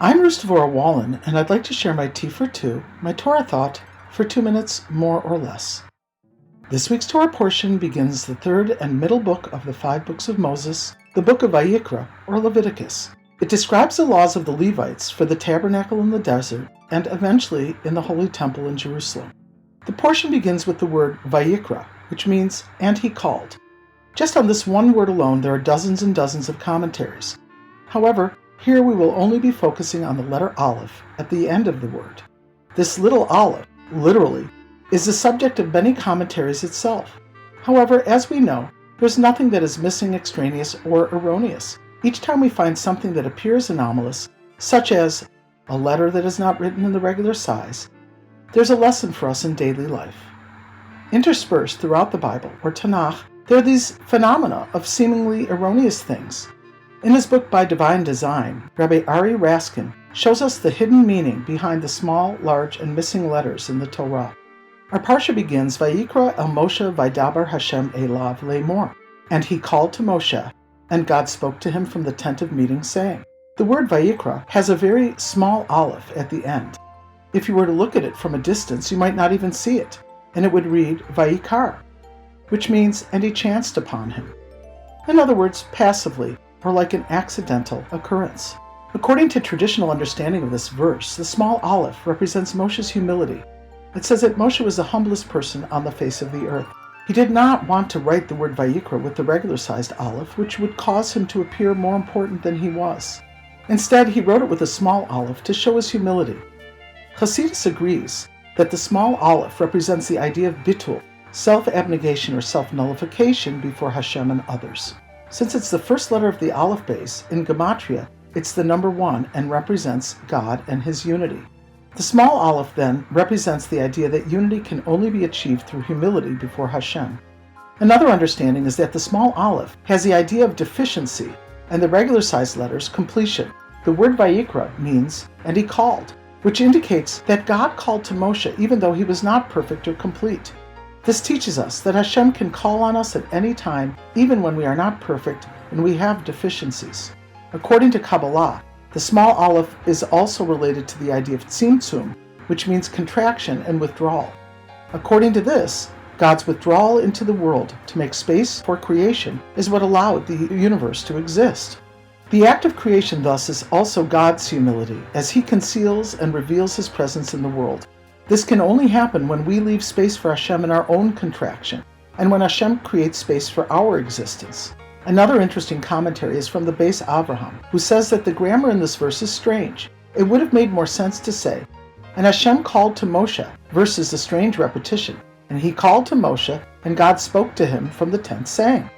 I'm Devorah Wallen, and I'd like to share my Tea for Two, my Torah thought, for 2 minutes, more or less. This week's Torah portion begins the third and middle book of the 5 books of Moses, the book of Vayikra, or Leviticus. It describes the laws of the Levites for the tabernacle in the desert, and eventually in the Holy Temple in Jerusalem. The portion begins with the word Vayikra, which means, and he called. Just on this one word alone, there are dozens and dozens of commentaries. However, here we will only be focusing on the letter Aleph at the end of the word. This little Aleph, literally, is the subject of many commentaries itself. However, as we know, there's nothing that is missing, extraneous, or erroneous. Each time we find something that appears anomalous, such as a letter that is not written in the regular size, there's a lesson for us in daily life. Interspersed throughout the Bible, or Tanakh, there are these phenomena of seemingly erroneous things. In his book By Divine Design, Rabbi Ari Raskin shows us the hidden meaning behind the small, large, and missing letters in the Torah. Our parsha begins, Vayikra el Moshe Vaydaber Hashem elav le'mor, and he called to Moshe, and God spoke to him from the tent of meeting, saying. The word Vayikra has a very small aleph at the end. If you were to look at it from a distance, you might not even see it, and it would read Vayikar, which means, and he chanced upon him. In other words, passively, or like an accidental occurrence. According to traditional understanding of this verse, the small aleph represents Moshe's humility. It says that Moshe was the humblest person on the face of the earth. He did not want to write the word Vayikra with the regular-sized aleph, which would cause him to appear more important than he was. Instead, he wrote it with a small aleph to show his humility. Hasidus agrees that the small aleph represents the idea of bitul, self-abnegation or self-nullification before Hashem and others. Since it's the first letter of the aleph base, in Gematria, it's the number 1 and represents God and his unity. The small aleph then represents the idea that unity can only be achieved through humility before Hashem. Another understanding is that the small aleph has the idea of deficiency, and the regular-sized letters completion. The word Vayikra means, and he called, which indicates that God called to Moshe even though he was not perfect or complete. This teaches us that Hashem can call on us at any time, even when we are not perfect and we have deficiencies. According to Kabbalah, the small aleph is also related to the idea of tzimtzum, which means contraction and withdrawal. According to this, God's withdrawal into the world to make space for creation is what allowed the universe to exist. The act of creation, thus, is also God's humility, as he conceals and reveals his presence in the world. This can only happen when we leave space for Hashem in our own contraction, and when Hashem creates space for our existence. Another interesting commentary is from the Beis Avraham, who says that the grammar in this verse is strange. It would have made more sense to say, and Hashem called to Moshe, versus the strange repetition, and he called to Moshe, and God spoke to him from the tent, saying.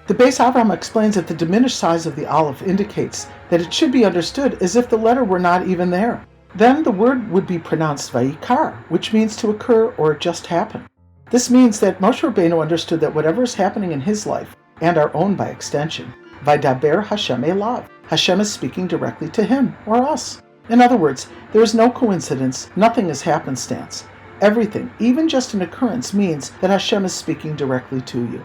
The Beis Avraham explains that the diminished size of the aleph indicates that it should be understood as if the letter were not even there. Then the word would be pronounced Vayikar, which means to occur or just happen. This means that Moshe Rabbeinu understood that whatever is happening in his life, and our own by extension, Vaydaber Hashem elav, Hashem is speaking directly to him, or us. In other words, there is no coincidence, nothing is happenstance. Everything, even just an occurrence, means that Hashem is speaking directly to you.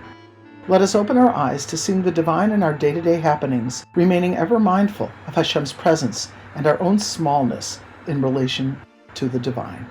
Let us open our eyes to seeing the divine in our day-to-day happenings, remaining ever mindful of Hashem's presence and our own smallness in relation to the divine.